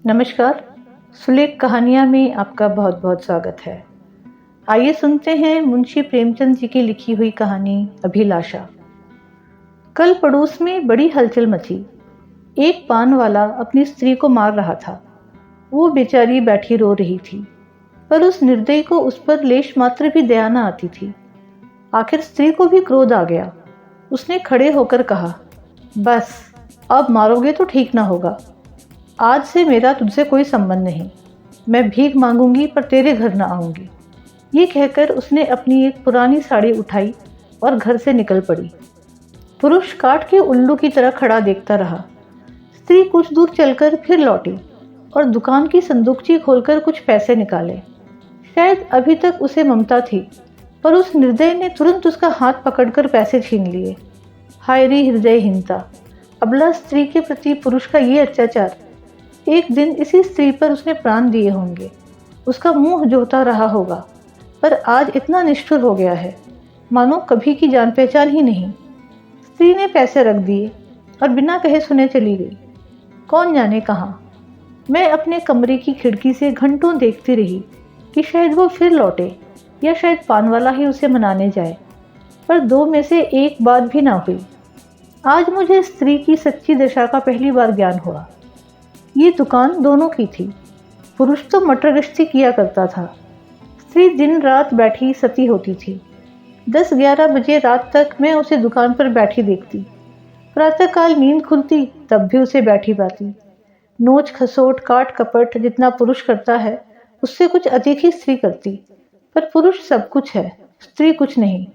नमस्कार। सुलेख कहानियाँ में आपका बहुत बहुत स्वागत है। आइए सुनते हैं मुंशी प्रेमचंद जी की लिखी हुई कहानी अभिलाषा। कल पड़ोस में बड़ी हलचल मची। एक पान वाला अपनी स्त्री को मार रहा था। वो बेचारी बैठी रो रही थी, पर उस निर्दयी को उस पर लेश मात्र भी दया न आती थी। आखिर स्त्री को भी क्रोध आ गया। उसने खड़े होकर कहा, बस अब मारोगे तो ठीक ना होगा। आज से मेरा तुझसे कोई संबंध नहीं। मैं भीख मांगूंगी पर तेरे घर ना आऊंगी। ये कहकर उसने अपनी एक पुरानी साड़ी उठाई और घर से निकल पड़ी। पुरुष काट के उल्लू की तरह खड़ा देखता रहा। स्त्री कुछ दूर चलकर फिर लौटी और दुकान की संदूकची खोलकर कुछ पैसे निकाले। शायद अभी तक उसे ममता थी, पर उस निर्दय ने तुरंत उसका हाथ पकड़कर पैसे छीन लिए। हाय रे हृदयहीनता! अबला स्त्री के प्रति पुरुष का ये अत्याचार! एक दिन इसी स्त्री पर उसने प्राण दिए होंगे, उसका मुंह जोता रहा होगा, पर आज इतना निष्ठुर हो गया है मानो कभी की जान पहचान ही नहीं। स्त्री ने पैसे रख दिए और बिना कहे सुने चली गई, कौन जाने कहाँ। मैं अपने कमरे की खिड़की से घंटों देखती रही कि शायद वो फिर लौटे या शायद पान वाला ही उसे मनाने जाए, पर दो में से एक बात भी ना हुई। आज मुझे स्त्री की सच्ची दशा का पहली बार ज्ञान हुआ। ये दुकान दोनों की थी। पुरुष तो मटर गश्ती किया करता था, स्त्री दिन रात बैठी सती होती थी। 10-11 बजे रात तक मैं उसे दुकान पर बैठी देखती। प्रातःकाल नींद खुलती तब भी उसे बैठी पाती। नोच खसोट काट कपट जितना पुरुष करता है उससे कुछ अधिक ही स्त्री करती। पर पुरुष सब कुछ है, स्त्री कुछ नहीं।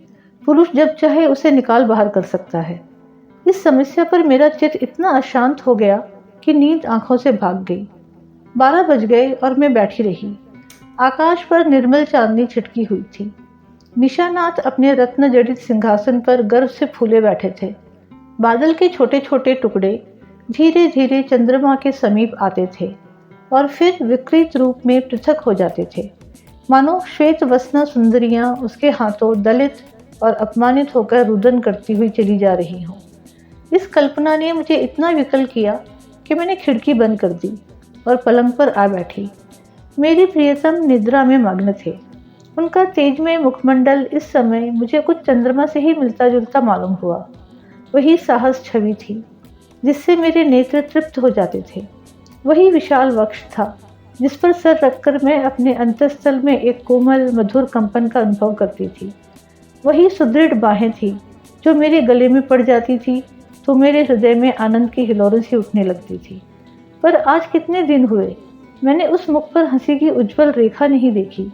पुरुष जब चाहे उसे निकाल बाहर कर सकता है। इस समस्या पर मेरा चित्त इतना अशांत हो गया कि नींद आंखों से भाग गई। 12 बज गए और मैं बैठी रही। आकाश पर निर्मल चांदनी छिटकी हुई थी। निशानाथ अपने रत्न जड़ित सिंहासन पर गर्व से फूले बैठे थे। बादल के छोटे छोटे टुकड़े धीरे धीरे चंद्रमा के समीप आते थे और फिर विकृत रूप में पृथक हो जाते थे, मानो श्वेत वसना सुंदरियां उसके हाथों दलित और अपमानित होकर रुदन करती हुई चली जा रही हों। इस कल्पना ने मुझे इतना विकल किया कि मैंने खिड़की बंद कर दी और पलंग पर आ बैठी। मेरे प्रियतम निद्रा में मग्न थे। उनका तेजमय मुखमंडल इस समय मुझे कुछ चंद्रमा से ही मिलता जुलता मालूम हुआ। वही साहस छवि थी जिससे मेरे नेत्र तृप्त हो जाते थे। वही विशाल वक्ष था जिस पर सर रखकर मैं अपने अंतःस्थल में एक कोमल मधुर कंपन का अनुभव करती थी। वही सुदृढ़ बाहें थी जो मेरे गले में पड़ जाती थी तो मेरे हृदय में आनंद की हिलोरें सी उठने लगती थी। पर आज कितने दिन हुए मैंने उस मुख पर हंसी की उज्जवल रेखा नहीं देखी,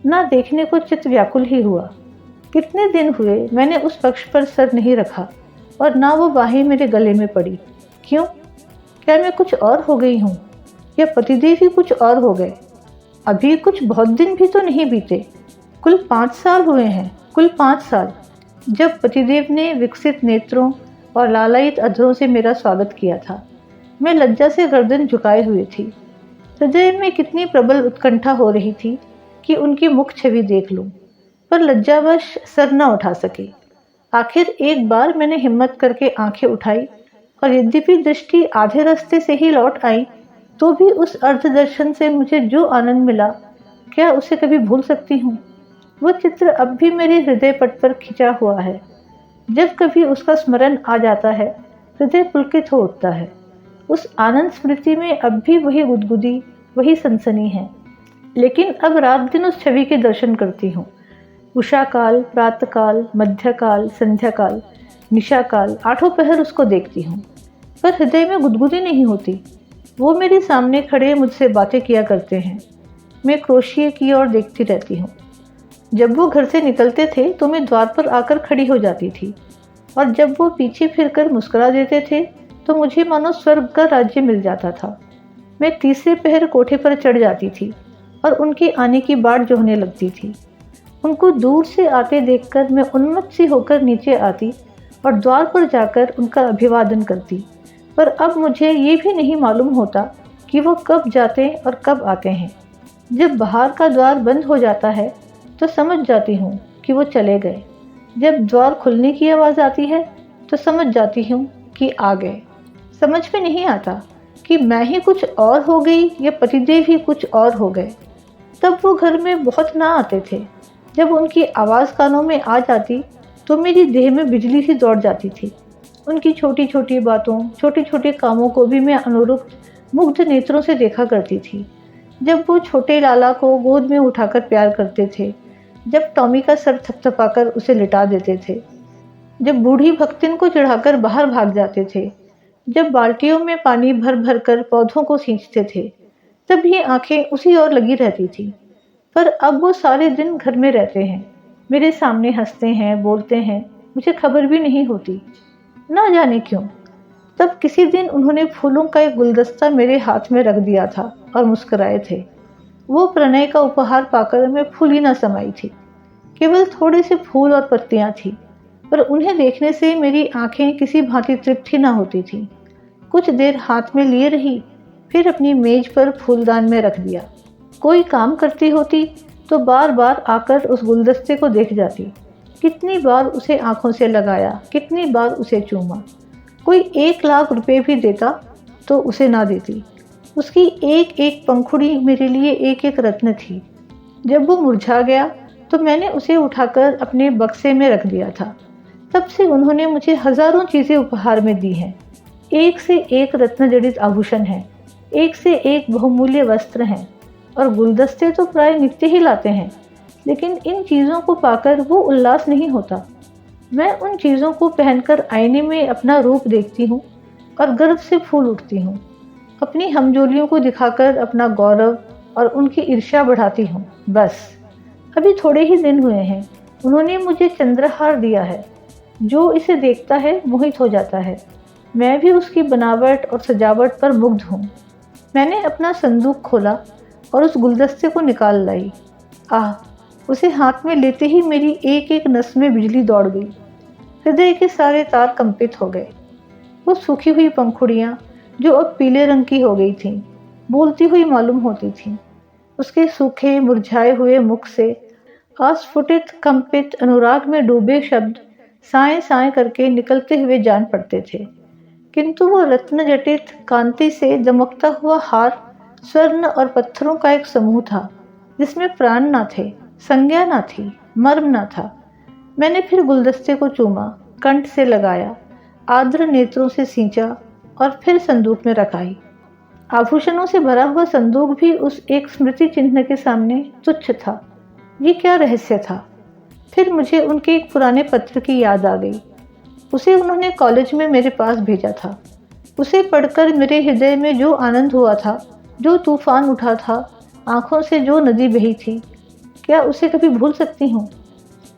ना देखने को चित्त व्याकुल ही हुआ। कितने दिन हुए मैंने उस पक्ष पर सर नहीं रखा और ना वो बाहें मेरे गले में पड़ी। क्यों? क्या मैं कुछ और हो गई हूँ या पतिदेव ही कुछ और हो गए? अभी कुछ बहुत दिन भी तो नहीं बीते, कुल 5 साल हुए हैं, कुल 5 साल जब पतिदेव ने विकसित नेत्रों और लालायित अधरों से मेरा स्वागत किया था। मैं लज्जा से गर्दन झुकाए हुए थी। हृदय में कितनी प्रबल उत्कंठा हो रही थी कि उनकी मुख छवि देख लूं, पर लज्जावश सर न उठा सकी। आखिर एक बार मैंने हिम्मत करके आंखें उठाई और यद्यपि दृष्टि आधे रास्ते से ही लौट आई तो भी उस अर्ध दर्शन से मुझे जो आनंद मिला, क्या उसे कभी भूल सकती हूँ? वो चित्र अब भी मेरे हृदय पट पर खिंचा हुआ है। जब कभी उसका स्मरण आ जाता है हृदय पुलकित हो उठता है। उस आनंद स्मृति में अब भी वही गुदगुदी, वही सनसनी है। लेकिन अब रात दिन उस छवि के दर्शन करती हूँ। उषा काल, प्रातःकाल, मध्यकाल, संध्याकाल, निशाकाल, 8 पहर उसको देखती हूँ, पर हृदय में गुदगुदी नहीं होती। वो मेरे सामने खड़े मुझसे बातें किया करते हैं। मैं क्रोशिये की ओर देखती रहती हूँ। जब वो घर से निकलते थे तो मैं द्वार पर आकर खड़ी हो जाती थी और जब वो पीछे फिरकर मुस्कुरा देते थे तो मुझे मानो स्वर्ग का राज्य मिल जाता था। मैं तीसरे पहर कोठे पर चढ़ जाती थी और उनके आने की बाट जोहने लगती थी। उनको दूर से आते देखकर मैं उन्मत्त सी होकर नीचे आती और द्वार पर जाकर उनका अभिवादन करती। पर अब मुझे ये भी नहीं मालूम होता कि वो कब जाते और कब आते हैं। जब बाहर का द्वार बंद हो जाता है तो समझ जाती हूँ कि वो चले गए। जब द्वार खुलने की आवाज़ आती है तो समझ जाती हूँ कि आ गए। समझ में नहीं आता कि मैं ही कुछ और हो गई या पतिदेव ही कुछ और हो गए। तब वो घर में बहुत ना आते थे। जब उनकी आवाज़ कानों में आ जाती तो मेरी देह में बिजली सी दौड़ जाती थी। उनकी छोटी छोटी बातों, छोटे छोटे कामों को भी मैं अनुरूप मुग्ध नेत्रों से देखा करती थी। जब वो छोटे लाला को गोद में उठाकर प्यार करते थे, जब टॉमी का सर थपथपाकर उसे लिटा देते थे, जब बूढ़ी भक्तिन को चढ़ाकर बाहर भाग जाते थे, जब बाल्टियों में पानी भर भर कर पौधों को सींचते थे, तब ये आंखें उसी ओर लगी रहती थी। पर अब वो सारे दिन घर में रहते हैं, मेरे सामने हंसते हैं, बोलते हैं, मुझे खबर भी नहीं होती। ना जाने क्यों। तब किसी दिन उन्होंने फूलों का एक गुलदस्ता मेरे हाथ में रख दिया था और मुस्कुराए थे। वो प्रणय का उपहार पाकर मैं फूली ना समाई थी। केवल थोड़े से फूल और पत्तियां थी, पर उन्हें देखने से मेरी आंखें किसी भांति तृप्त ही ना होती थी। कुछ देर हाथ में लिए रही, फिर अपनी मेज पर फूलदान में रख दिया। कोई काम करती होती तो बार बार आकर उस गुलदस्ते को देख जाती। कितनी बार उसे आंखों से लगाया, कितनी बार उसे चूमा। कोई 1,00,000 रुपए भी देता तो उसे ना देती। उसकी एक एक पंखुड़ी मेरे लिए एक एक रत्न थी। जब वो मुरझा गया तो मैंने उसे उठाकर अपने बक्से में रख दिया था। तब से उन्होंने मुझे हजारों चीज़ें उपहार में दी हैं। एक से एक रत्न जड़ित आभूषण है, एक से एक बहुमूल्य वस्त्र हैं, और गुलदस्ते तो प्राय नित्य ही लाते हैं। लेकिन इन चीज़ों को पाकर वो उल्लास नहीं होता। मैं उन चीज़ों को पहनकर आईने में अपना रूप देखती हूँ और गर्व से फूल उठती हूँ। अपनी हमजोलियों को दिखाकर अपना गौरव और उनकी ईर्ष्या बढ़ाती हूँ। बस अभी थोड़े ही दिन हुए हैं, उन्होंने मुझे चंद्रहार दिया है। जो इसे देखता है मोहित हो जाता है। मैं भी उसकी बनावट और सजावट पर मुग्ध हूँ। मैंने अपना संदूक खोला और उस गुलदस्ते को निकाल लाई। आह, उसे हाथ में लेते ही मेरी एक एक नस में बिजली दौड़ गई। हृदय के सारे तार कंपित हो गए। वो सूखी हुई पंखुड़ियाँ जो अब पीले रंग की हो गई थीं, बोलती हुई मालूम होती थीं। उसके सूखे मुरझाए हुए मुख से अस्फुटित कंपित अनुराग में डूबे शब्द साए साए करके निकलते हुए जान पड़ते थे। किंतु वो रत्न जटित कांति से दमकता हुआ हार स्वर्ण और पत्थरों का एक समूह था, जिसमें प्राण ना थे, संज्ञा ना थी, मर्म ना था। मैंने फिर गुलदस्ते को चूमा, कंठ से लगाया, आर्द्र नेत्रों से सींचा और फिर संदूक में रखाई। आभूषणों से भरा हुआ संदूक भी उस एक स्मृति चिन्ह के सामने तुच्छ था। ये क्या रहस्य था? फिर मुझे उनके एक पुराने पत्र की याद आ गई। उसे उन्होंने कॉलेज में मेरे पास भेजा था। उसे पढ़कर मेरे हृदय में जो आनंद हुआ था, जो तूफान उठा था, आंखों से जो नदी बही थी, क्या उसे कभी भूल सकती हूँ?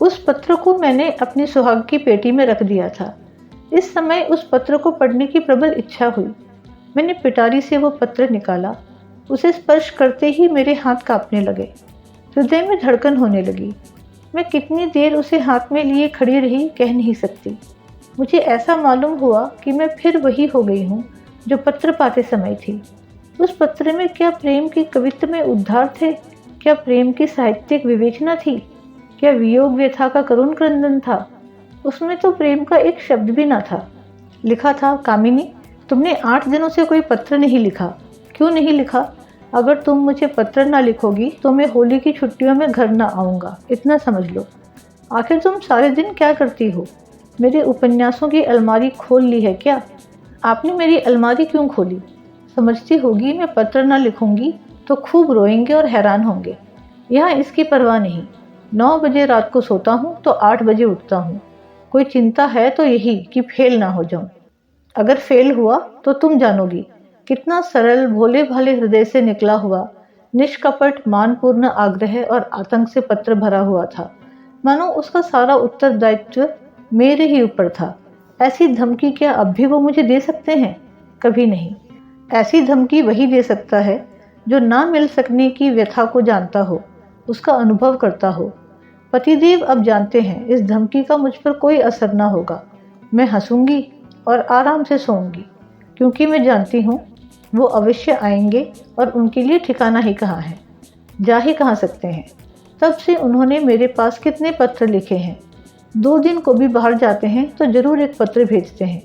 उस पत्र को मैंने अपनी सुहाग की पेटी में रख दिया था। इस समय उस पत्र को पढ़ने की प्रबल इच्छा हुई। मैंने पिटारी से वो पत्र निकाला। उसे स्पर्श करते ही मेरे हाथ कांपने लगे, हृदय में धड़कन होने लगी। मैं कितनी देर उसे हाथ में लिए खड़ी रही कह नहीं सकती। मुझे ऐसा मालूम हुआ कि मैं फिर वही हो गई हूँ जो पत्र पाते समय थी। उस पत्र में क्या प्रेम की कवित्व में उद्धार थे? क्या प्रेम की साहित्यिक विवेचना थी? क्या वियोग व्यथा का करुण क्रंदन था? उसमें तो प्रेम का एक शब्द भी ना था। लिखा था, कामिनी, तुमने 8 दिनों से कोई पत्र नहीं लिखा। क्यों नहीं लिखा? अगर तुम मुझे पत्र ना लिखोगी तो मैं होली की छुट्टियों में घर ना आऊँगा, इतना समझ लो। आखिर तुम सारे दिन क्या करती हो? मेरे उपन्यासों की अलमारी खोल ली है क्या? आपने मेरी अलमारी क्यों खोली? समझती होगी मैं पत्र ना लिखूंगी तो खूब रोएंगे और हैरान होंगे। यहाँ इसकी परवाह नहीं। 9 बजे रात को सोता हूँ तो 8 बजे उठता हूँ। कोई चिंता है तो यही कि फेल ना हो जाऊं। अगर फेल हुआ तो तुम जानोगी कितना सरल भोले भाले हृदय से निकला हुआ निष्कपट मानपूर्ण आग्रह और आतंक से पत्र भरा हुआ था। मानो उसका सारा उत्तरदायित्व मेरे ही ऊपर था। ऐसी धमकी क्या अब भी वो मुझे दे सकते हैं? कभी नहीं। ऐसी धमकी वही दे सकता है जो ना मिल सकने की व्यथा को जानता हो, उसका अनुभव करता हो। पतिदेव अब जानते हैं इस धमकी का मुझ पर कोई असर ना होगा। मैं हंसूंगी और आराम से सोऊंगी, क्योंकि मैं जानती हूँ वो अवश्य आएंगे और उनके लिए ठिकाना ही कहाँ है, जा ही कहाँ सकते हैं। तब से उन्होंने मेरे पास कितने पत्र लिखे हैं। 2 दिन को भी बाहर जाते हैं तो जरूर एक पत्र भेजते हैं,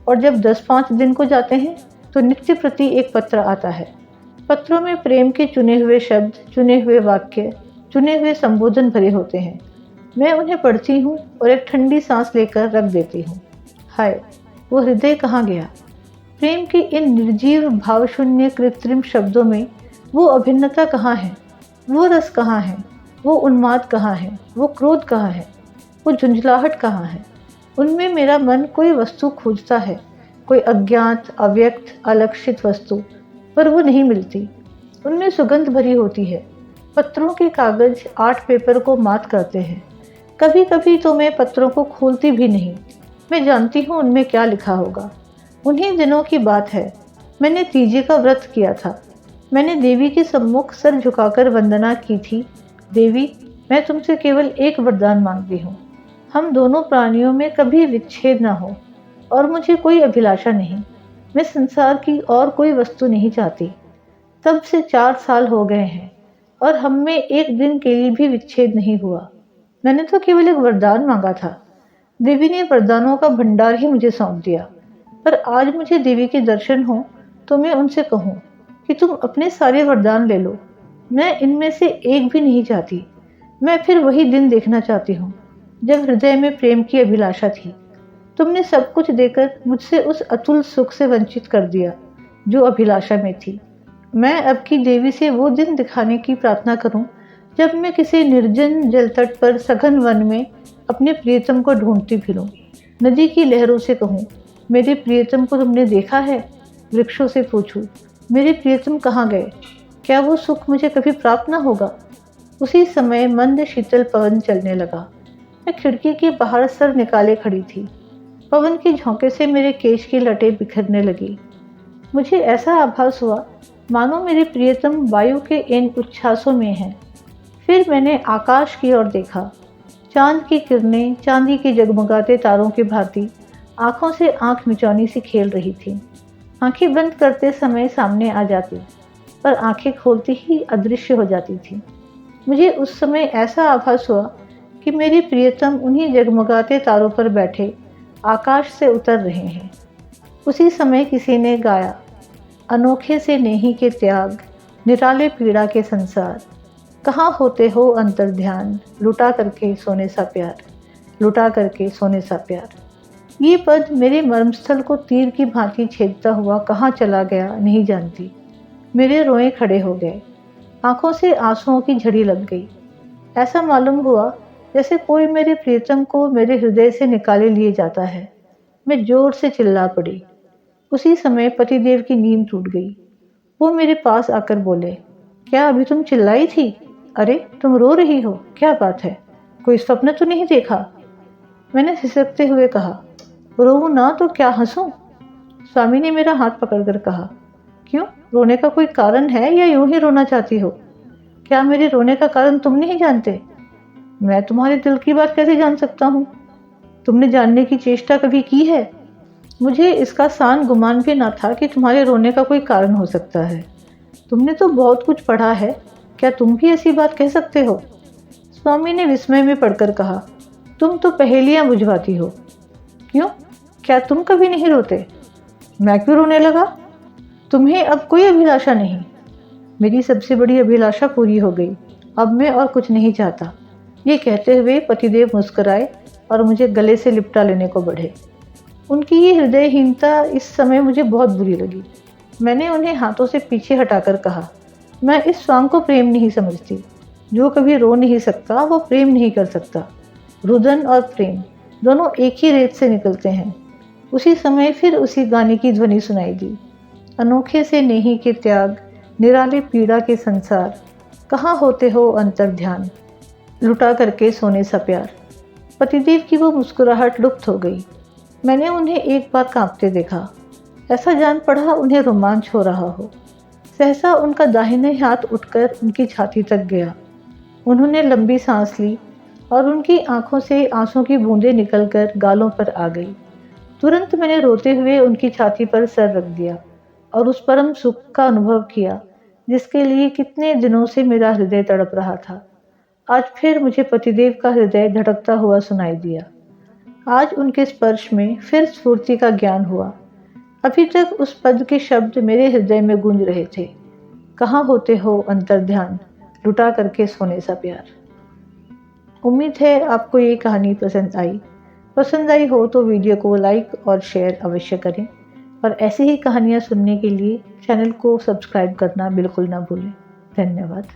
और जब 10-5 दिन को जाते हैं तो नित्य प्रति एक पत्र आता है। पत्रों में प्रेम के चुने हुए शब्द, चुने हुए वाक्य, चुने हुए संबोधन भरे होते हैं। मैं उन्हें पढ़ती हूँ और एक ठंडी सांस लेकर रख देती हूँ। हाय, वो हृदय कहाँ गया? प्रेम के इन निर्जीव भावशून्य कृत्रिम शब्दों में वो अभिन्नता कहाँ है? वो रस कहाँ है? वो उन्माद कहाँ है? वो क्रोध कहाँ है? वो झुंझलाहट कहाँ है? उनमें मेरा मन कोई वस्तु खोजता है, कोई अज्ञात, अव्यक्त, अलक्षित वस्तु, पर वो नहीं मिलती। उनमें सुगंध भरी होती है। पत्रों के कागज आर्ट पेपर को मात करते हैं। कभी कभी तो मैं पत्रों को खोलती भी नहीं। मैं जानती हूँ उनमें क्या लिखा होगा। उन्हीं दिनों की बात है। मैंने तीजे का व्रत किया था। मैंने देवी के सम्मुख सर झुकाकर वंदना की थी। देवी, मैं तुमसे केवल एक वरदान मांगती हूँ। हम दोनों प्राणियों में कभी विच्छेद न हो, और मुझे कोई अभिलाषा नहीं। मैं संसार की और कोई वस्तु नहीं चाहती। तब से 4 साल हो गए हैं और हम में एक दिन के लिए भी विच्छेद नहीं हुआ। मैंने तो केवल एक वरदान मांगा था। देवी ने वरदानों का भंडार ही मुझे सौंप दिया। पर आज मुझे देवी के दर्शन हो तो मैं उनसे कहूँ कि तुम अपने सारे वरदान ले लो। मैं इनमें से एक भी नहीं चाहती। मैं फिर वही दिन देखना चाहती हूँ जब हृदय में प्रेम की अभिलाषा थी। तुमने सब कुछ देकर मुझसे उस अतुल सुख से वंचित कर दिया जो अभिलाषा में थी। मैं अब की देवी से वो दिन दिखाने की प्रार्थना करूं जब मैं किसी निर्जन जल तट पर सघन वन में अपने प्रियतम को ढूंढती फिरूं। नदी की लहरों से कहूं, मेरे प्रियतम को तुमने देखा है? वृक्षों से पूछूं, मेरे प्रियतम कहाँ गए? क्या वो सुख मुझे कभी प्राप्त न होगा? उसी समय मंद शीतल पवन चलने लगा। मैं खिड़की के बाहर सर निकाले खड़ी थी। पवन के झोंके से मेरे केश की लटें बिखरने लगी। मुझे ऐसा आभास हुआ मानो मेरे प्रियतम वायु के इन उच्छ्वासों में हैं। फिर मैंने आकाश की ओर देखा। चांद की किरणें चांदी के जगमगाते तारों की भांति आंखों से आंख मिचौनी सी खेल रही थी। आंखें बंद करते समय सामने आ जाती, पर आंखें खोलती ही अदृश्य हो जाती थी। मुझे उस समय ऐसा आभास हुआ कि मेरे प्रियतम उन्हीं जगमगाते तारों पर बैठे आकाश से उतर रहे हैं। उसी समय किसी ने गाया, अनोखे से नेही के त्याग, निराले पीड़ा के संसार, कहाँ होते हो अंतर्ध्यान, लुटा करके सोने सा प्यार, लुटा करके सोने सा प्यार। ये पद मेरे मर्मस्थल को तीर की भांति छेदता हुआ कहाँ चला गया नहीं जानती। मेरे रोए खड़े हो गए। आंखों से आंसुओं की झड़ी लग गई। ऐसा मालूम हुआ जैसे कोई मेरे प्रियतम को मेरे हृदय से निकाले लिए जाता है। मैं जोर से चिल्ला पड़ी। उसी समय पतिदेव की नींद टूट गई। वो मेरे पास आकर बोले, क्या अभी तुम चिल्लाई थी? अरे, तुम रो रही हो, क्या बात है? कोई स्वप्न तो नहीं देखा? मैंने सिसकते हुए कहा, रोऊं ना तो क्या हंसूं? स्वामी ने मेरा हाथ पकड़कर कहा, क्यों, रोने का कोई कारण है या यूं ही रोना चाहती हो? क्या मेरे रोने का कारण तुम नहीं जानते? मैं तुम्हारे दिल की बात कैसे जान सकता हूँ? तुमने जानने की चेष्टा कभी की है? मुझे इसका सान गुमान भी ना था कि तुम्हारे रोने का कोई कारण हो सकता है। तुमने तो बहुत कुछ पढ़ा है, क्या तुम भी ऐसी बात कह सकते हो? स्वामी ने विस्मय में पढ़कर कहा, तुम तो पहेलियां बुझवाती हो। क्यों, क्या तुम कभी नहीं रोते? मैं क्यों रोने लगा? तुम्हें अब कोई अभिलाषा नहीं? मेरी सबसे बड़ी अभिलाषा पूरी हो गई। अब मैं और कुछ नहीं चाहता। ये कहते हुए पतिदेव मुस्कुराए और मुझे गले से लिपटा लेने को बढ़े। उनकी ये हृदयहीनता इस समय मुझे बहुत बुरी लगी। मैंने उन्हें हाथों से पीछे हटाकर कहा, मैं इस स्वांग को प्रेम नहीं समझती। जो कभी रो नहीं सकता वो प्रेम नहीं कर सकता। रुदन और प्रेम दोनों एक ही रेत से निकलते हैं। उसी समय फिर उसी गाने की ध्वनि सुनाई दी, अनोखे से नेही के त्याग, निराले पीड़ा के संसार, कहाँ होते हो अंतर्ध्यान, लुटा करके सोने सा प्यार। पतिदेव की वो मुस्कुराहट लुप्त हो गई। मैंने उन्हें एक बार कांपते देखा। ऐसा जान पड़ा उन्हें रोमांच हो रहा हो। सहसा उनका दाहिने हाथ उठकर उनकी छाती तक गया। उन्होंने लंबी सांस ली और उनकी आंखों से आंसू की बूंदें निकलकर गालों पर आ गई। तुरंत मैंने रोते हुए उनकी छाती पर सर रख दिया और उस परम सुख का अनुभव किया जिसके लिए कितने दिनों से मेरा हृदय तड़प रहा था। आज फिर मुझे पतिदेव का हृदय धड़कता हुआ सुनाई दिया। आज उनके स्पर्श में फिर स्फूर्ति का ज्ञान हुआ। अभी तक उस पद के शब्द मेरे हृदय में गूंज रहे थे, कहाँ होते हो अंतर्ध्यान, लुटा करके सोने सा प्यार। उम्मीद है आपको ये कहानी पसंद आई हो तो वीडियो को लाइक और शेयर अवश्य करें और ऐसी ही कहानियाँ सुनने के लिए चैनल को सब्सक्राइब करना बिल्कुल ना भूलें। धन्यवाद।